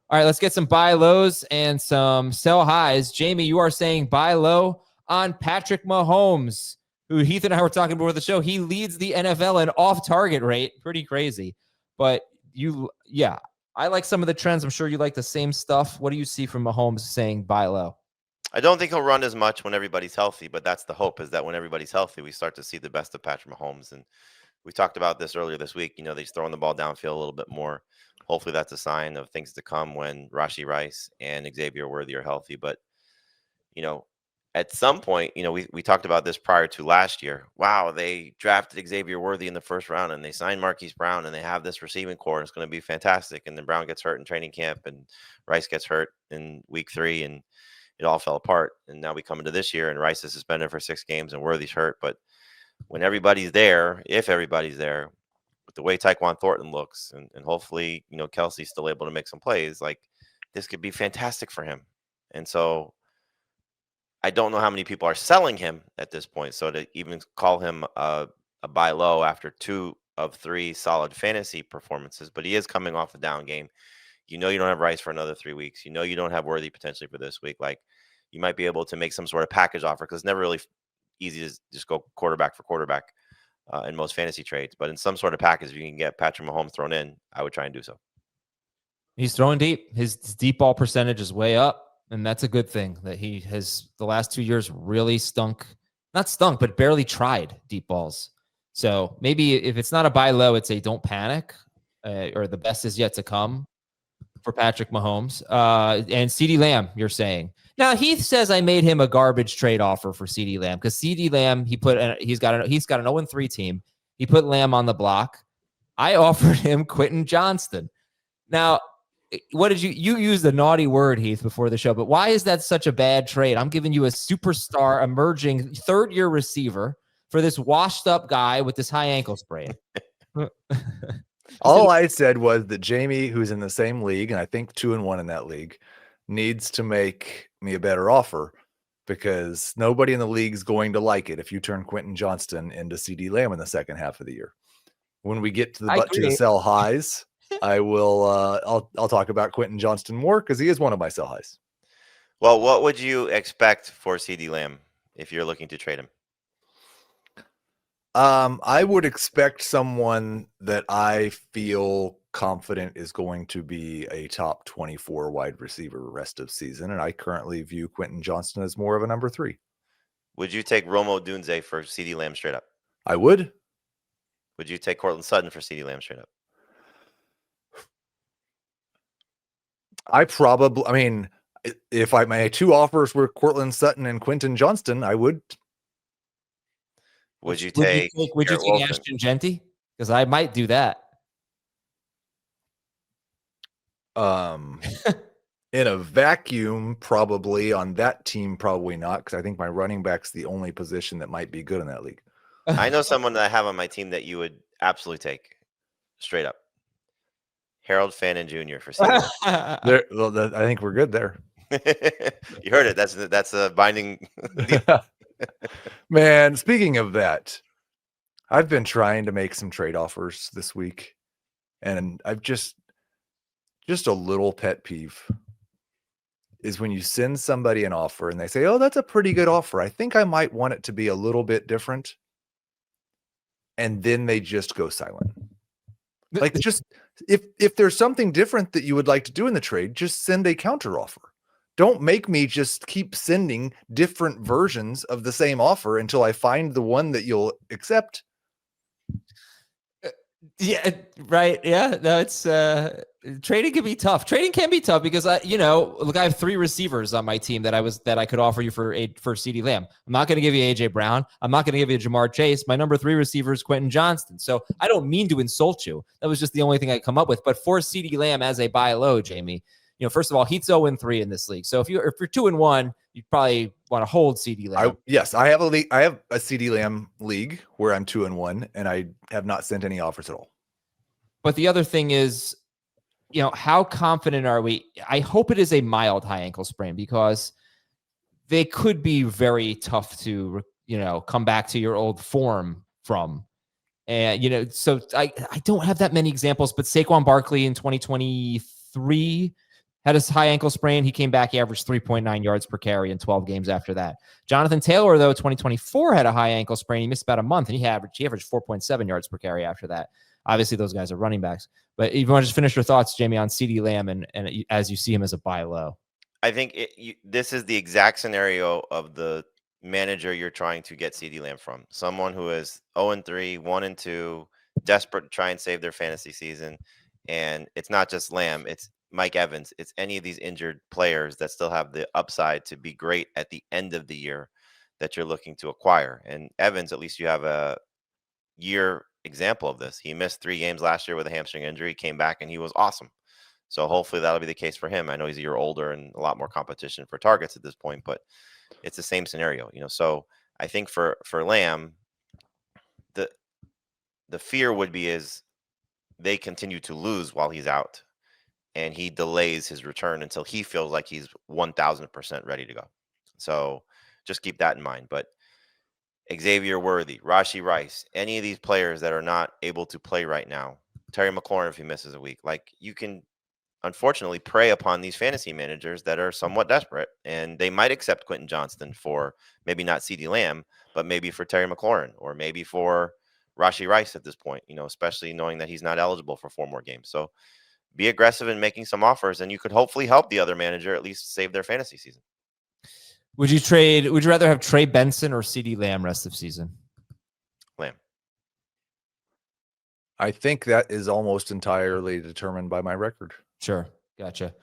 All right, let's get some buy lows and some sell highs. Jamey, you are saying buy low on Patrick Mahomes, who Heath and I were talking before the show. He leads the NFL in off-target rate. Pretty crazy. But I like some of the trends. I'm sure you like the same stuff. What do you see from Mahomes saying buy low? I don't think he'll run as much when everybody's healthy, but that's the hope, is that when everybody's healthy, we start to see the best of Patrick Mahomes. And we talked about this earlier this week. He's throwing the ball downfield a little bit more. Hopefully that's a sign of things to come when Rashee Rice and Xavier Worthy are healthy. But, at some point, we talked about this prior to last year. Wow, they drafted Xavier Worthy in the first round and they signed Marquise Brown and they have this receiving core. It's going to be fantastic. And then Brown gets hurt in training camp and Rice gets hurt in week 3 and it all fell apart. And now we come into this year and Rice is suspended for 6 games and Worthy's hurt. But when everybody's there, if everybody's there, with the way Tyquan Thornton looks, and hopefully, Kelsey's still able to make some plays, like this could be fantastic for him. And so I don't know how many people are selling him at this point. So to even call him a buy low after 2 of 3 solid fantasy performances, but he is coming off a down game. You don't have Rice for another 3 weeks. You don't have Worthy potentially for this week. Like, you might be able to make some sort of package offer, because it's never really easy to just go quarterback for quarterback in most fantasy trades. But in some sort of package, if you can get Patrick Mahomes thrown in, I would try and do so. He's throwing deep. His deep ball percentage is way up. And that's a good thing, that he has the last 2 years really not stunk, but barely tried deep balls. So maybe if it's not a buy low, it's a don't panic, or the best is yet to come for Patrick Mahomes. And CeeDee Lamb, you're saying. Now, Heath says I made him a garbage trade offer for CeeDee Lamb, because CeeDee Lamb, he's got an 0-3 team. He put Lamb on the block. I offered him Quentin Johnston. Now, what did you used a naughty word, Heath, before the show, but why is that such a bad trade? I'm giving you a superstar emerging 3rd-year receiver for this washed up guy with this high ankle sprain. All I said was that Jamey, who's in the same league, and I think 2-1 in that league, needs to make me a better offer, because nobody in the league is going to like it if you turn Quentin Johnston into CeeDee Lamb in the second half of the year. When we get to the sell highs, I will. I'll talk about Quentin Johnston more, because he is one of my sell highs. Well, what would you expect for CeeDee Lamb if you're looking to trade him? I would expect someone that I feel confident is going to be a top 24 wide receiver rest of season, and I currently view Quentin Johnston as more of a number 3. Would you take Rome Odunze for CeeDee Lamb straight up? I would. Would you take Courtland Sutton for CeeDee Lamb straight up? If my 2 offers were Courtland Sutton and Quentin Johnston, I would. Would you take Ashton Genty? Because I might do that. In a vacuum, probably. On that team, probably not, because I think my running back's the only position that might be good in that league. I know someone that I have on my team that you would absolutely take straight up. Harold Fannin Jr. for CeeDee. I think we're good there. You heard it. That's a binding deal. Man, speaking of that, I've been trying to make some trade offers this week, and I've just a little pet peeve is when you send somebody an offer and they say, "Oh, that's a pretty good offer. I think I might want it to be a little bit different." And then they just go silent. Like, just if there's something different that you would like to do in the trade, just send a counter offer. Don't make me just keep sending different versions of the same offer until I find the one that you'll accept. Yeah, right. Yeah, no, it's trading can be tough. Trading can be tough because I have 3 receivers on my team that I could offer you for CeeDee Lamb. I'm not going to give you AJ Brown. I'm not going to give you Jamar Chase. My number 3 receiver is Quentin Johnston. So I don't mean to insult you. That was just the only thing I come up with. But for CeeDee Lamb as a buy low, Jamey, first of all, Heath's 0-3 in this league. So if you're 2-1, you probably want to hold CeeDee Lamb. I have a league. I have a CeeDee Lamb league where I'm 2-1, and I have not sent any offers at all. But the other thing is, how confident are we? I hope it is a mild high ankle sprain, because they could be very tough to, come back to your old form from. And, so I don't have that many examples, but Saquon Barkley in 2023 had his high ankle sprain. He came back, he averaged 3.9 yards per carry in 12 games after that. Jonathan Taylor, though, 2024 had a high ankle sprain. He missed about a month, and he averaged 4.7 yards per carry after that. Obviously, those guys are running backs. But if you want to just finish your thoughts, Jamey, on CeeDee Lamb and as you see him as a buy low. I think this is the exact scenario of the manager you're trying to get CeeDee Lamb from. Someone who is 0-3, 1-2, desperate to try and save their fantasy season. And it's not just Lamb, it's Mike Evans. It's any of these injured players that still have the upside to be great at the end of the year that you're looking to acquire. And Evans, at least you have a year example of this. He missed 3 games last year with a hamstring injury, came back, and he was awesome. So hopefully that'll be the case for him. I know he's a year older and a lot more competition for targets at this point, but it's the same scenario, So I think for Lamb, the fear would be is they continue to lose while he's out, and he delays his return until he feels like he's 1,000% ready to go. So just keep that in mind. But Xavier Worthy, Rashee Rice, any of these players that are not able to play right now, Terry McLaurin if he misses a week, like you can unfortunately prey upon these fantasy managers that are somewhat desperate, and they might accept Quentin Johnston for maybe not CeeDee Lamb, but maybe for Terry McLaurin or maybe for Rashee Rice at this point, especially knowing that he's not eligible for 4 more games. So be aggressive in making some offers, and you could hopefully help the other manager at least save their fantasy season. Would you rather have Trey Benson or CeeDee Lamb rest of season? Lamb. I think that is almost entirely determined by my record. Sure. Gotcha.